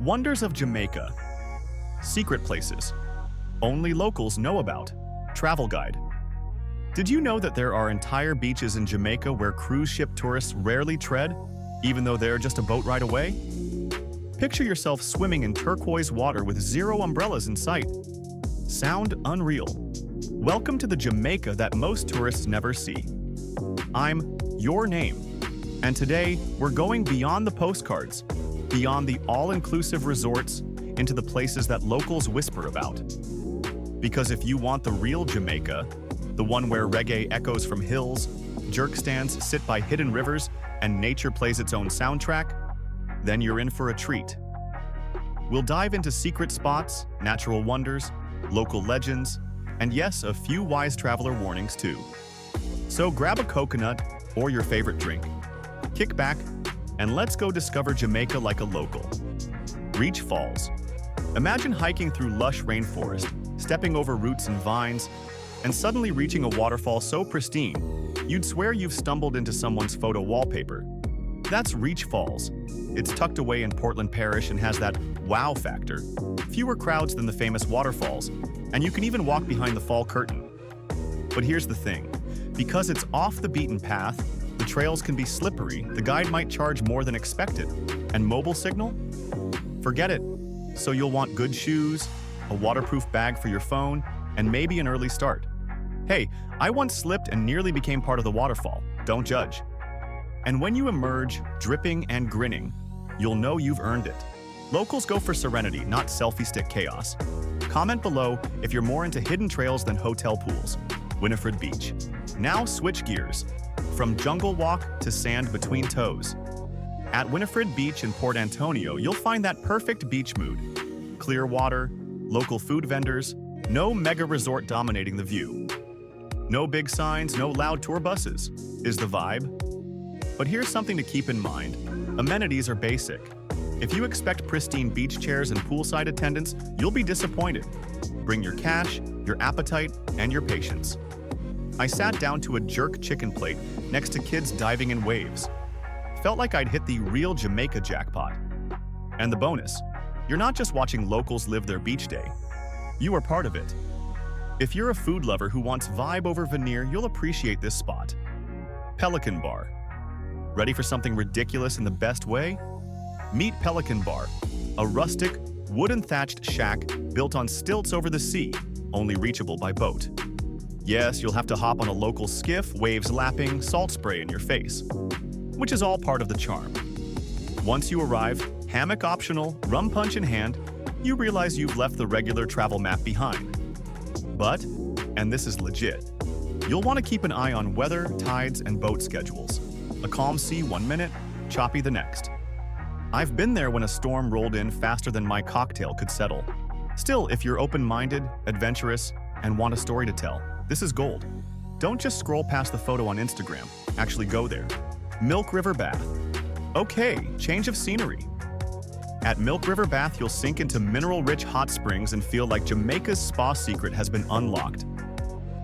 Wonders of Jamaica. Secret places. Only locals know about. Travel guide. Did you know that there are entire beaches in Jamaica where cruise ship tourists rarely tread, even though they're just a boat ride away? Picture yourself swimming in turquoise water with zero umbrellas in sight. Sound unreal. Welcome to the Jamaica that most tourists never see. I'm your name, and today we're going beyond the postcards, beyond the all-inclusive resorts, into the places that locals whisper about. Because if you want the real Jamaica, the one where reggae echoes from hills, jerk stands sit by hidden rivers, and nature plays its own soundtrack, then you're in for a treat. We'll dive into secret spots, natural wonders, local legends, and yes, a few wise traveler warnings too. So grab a coconut or your favorite drink, kick back, and let's go discover Jamaica like a local. Reach Falls. Imagine hiking through lush rainforest, stepping over roots and vines, and suddenly reaching a waterfall so pristine, you'd swear you've stumbled into someone's photo wallpaper. That's Reach Falls. It's tucked away in Portland Parish and has that wow factor. Fewer crowds than the famous waterfalls, and you can even walk behind the fall curtain. But here's the thing. Because it's off the beaten path, the trails can be slippery, the guide might charge more than expected. And mobile signal? Forget it. So you'll want good shoes, a waterproof bag for your phone, and maybe an early start. Hey, I once slipped and nearly became part of the waterfall. Don't judge. And when you emerge, dripping and grinning, you'll know you've earned it. Locals go for serenity, not selfie stick chaos. Comment below if you're more into hidden trails than hotel pools. Winifred Beach. Now switch gears. From jungle walk to sand between toes. At Winifred Beach in Port Antonio, you'll find that perfect beach mood. Clear water, local food vendors, no mega resort dominating the view. No big signs, no loud tour buses. Is the vibe? But here's something to keep in mind. Amenities are basic. If you expect pristine beach chairs and poolside attendance, you'll be disappointed. Bring your cash, your appetite, and your patience. I sat down to a jerk chicken plate next to kids diving in waves. Felt like I'd hit the real Jamaica jackpot. And the bonus, you're not just watching locals live their beach day. You are part of it. If you're a food lover who wants vibe over veneer, you'll appreciate this spot. Pelican Bar. Ready for something ridiculous in the best way? Meet Pelican Bar, a rustic, wooden thatched shack built on stilts over the sea, only reachable by boat. Yes, you'll have to hop on a local skiff, waves lapping, salt spray in your face, which is all part of the charm. Once you arrive, hammock optional, rum punch in hand, you realize you've left the regular travel map behind. But, and this is legit, you'll want to keep an eye on weather, tides, and boat schedules. A calm sea 1 minute, choppy the next. I've been there when a storm rolled in faster than my cocktail could settle. Still, if you're open-minded, adventurous, and want a story to tell, this is gold. Don't just scroll past the photo on Instagram, actually go there. Milk River Bath. Okay, change of scenery. At Milk River Bath, you'll sink into mineral-rich hot springs and feel like Jamaica's spa secret has been unlocked.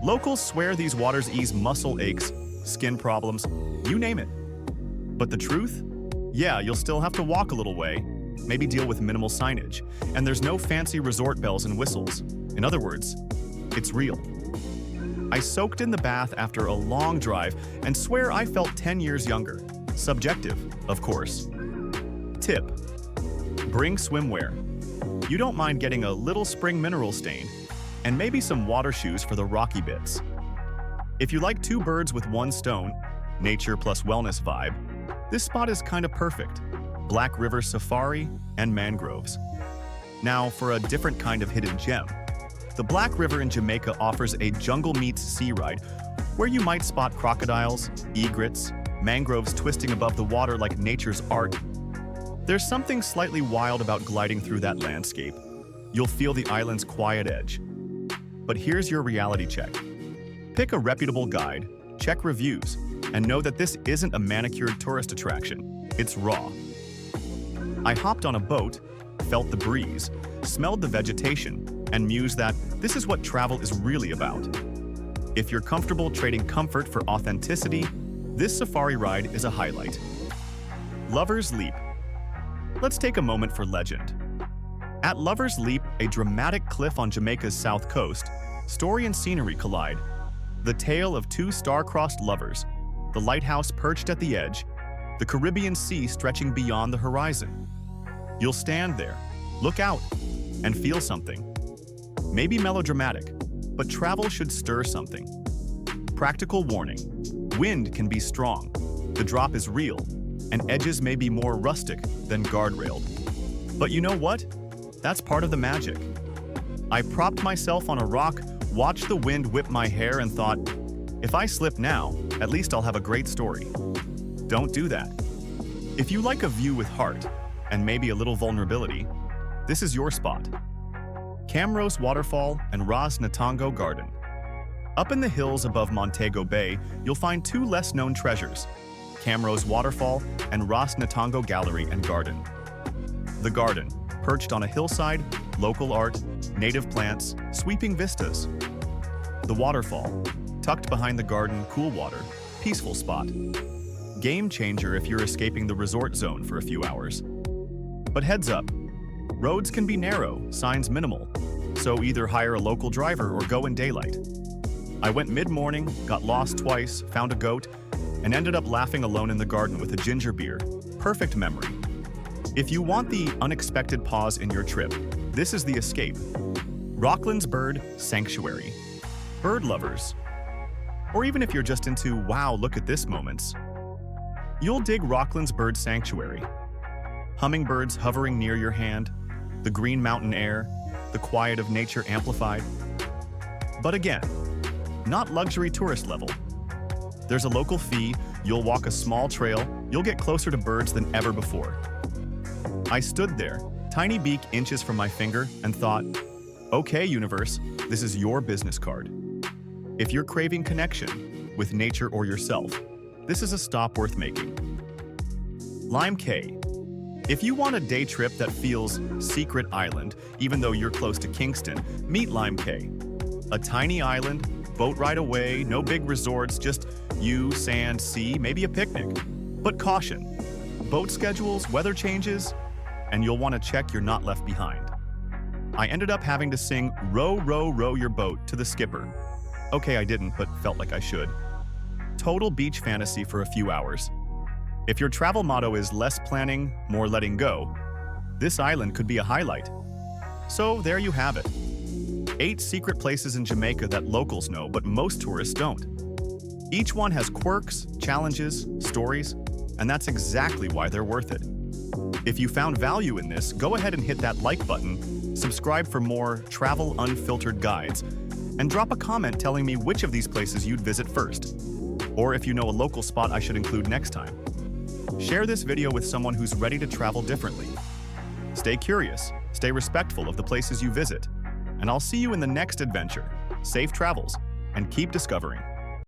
Locals swear these waters ease muscle aches, skin problems, you name it. But the truth? Yeah, you'll still have to walk a little way, maybe deal with minimal signage, and there's no fancy resort bells and whistles. In other words, it's real. I soaked in the bath after a long drive and swear I felt 10 years younger. Subjective, of course. Tip: bring swimwear. You don't mind getting a little spring mineral stain, and maybe some water shoes for the rocky bits. If you like two birds with one stone, nature plus wellness vibe, this spot is kind of perfect. Black River Safari and mangroves. Now for a different kind of hidden gem. The Black River in Jamaica offers a jungle meets sea ride where you might spot crocodiles, egrets, mangroves twisting above the water like nature's art. There's something slightly wild about gliding through that landscape. You'll feel the island's quiet edge. But here's your reality check. Pick a reputable guide, check reviews, and know that this isn't a manicured tourist attraction. It's raw. I hopped on a boat, felt the breeze, smelled the vegetation, and mused that this is what travel is really about. If you're comfortable trading comfort for authenticity, this safari ride is a highlight. Lover's Leap. Let's take a moment for legend. At Lover's Leap, a dramatic cliff on Jamaica's south coast, story and scenery collide. The tale of two star-crossed lovers, the lighthouse perched at the edge, the Caribbean Sea stretching beyond the horizon. You'll stand there, look out, and feel something. Maybe melodramatic, but travel should stir something. Practical warning: wind can be strong, the drop is real, and edges may be more rustic than guardrailed. But you know what? That's part of the magic. I propped myself on a rock, watched the wind whip my hair, and thought, if I slip now, at least I'll have a great story. Don't do that. If you like a view with heart, and maybe a little vulnerability, this is your spot. Camrose Waterfall and Ras Natongo Garden. Up in the hills above Montego Bay, you'll find two less-known treasures: Camrose Waterfall and Ras Natongo Gallery and Garden. The garden, perched on a hillside, local art, native plants, sweeping vistas. The waterfall, tucked behind the garden, cool water, peaceful spot. Game changer if you're escaping the resort zone for a few hours. But heads up, roads can be narrow, signs minimal, so either hire a local driver or go in daylight. I went mid-morning, got lost twice, found a goat, and ended up laughing alone in the garden with a ginger beer. Perfect memory. If you want the unexpected pause in your trip, this is the escape. Rockland's Bird Sanctuary. Bird lovers, or even if you're just into wow, look at this moments, you'll dig Rockland's Bird Sanctuary. Hummingbirds hovering near your hand, the green mountain air, the quiet of nature amplified. But again, not luxury tourist level. There's a local fee, you'll walk a small trail, you'll get closer to birds than ever before. I stood there, tiny beak inches from my finger, and thought, okay, universe, this is your business card. If you're craving connection with nature or yourself, this is a stop worth making. Lime Cay. If you want a day trip that feels secret island, even though you're close to Kingston, meet Lime Cay. A tiny island, boat ride away, no big resorts, just you, sand, sea, maybe a picnic. But caution, boat schedules, weather changes, and you'll want to check you're not left behind. I ended up having to sing "Row, row, row your boat" to the skipper. Okay, I didn't, but felt like I should. Total beach fantasy for a few hours. If your travel motto is less planning, more letting go, this island could be a highlight. So there you have it. 8 secret places in Jamaica that locals know, but most tourists don't. Each one has quirks, challenges, stories, and that's exactly why they're worth it. If you found value in this, go ahead and hit that like button, subscribe for more travel unfiltered guides, and drop a comment telling me which of these places you'd visit first, or if you know a local spot I should include next time. Share this video with someone who's ready to travel differently. Stay curious, stay respectful of the places you visit, and I'll see you in the next adventure. Safe travels, and keep discovering.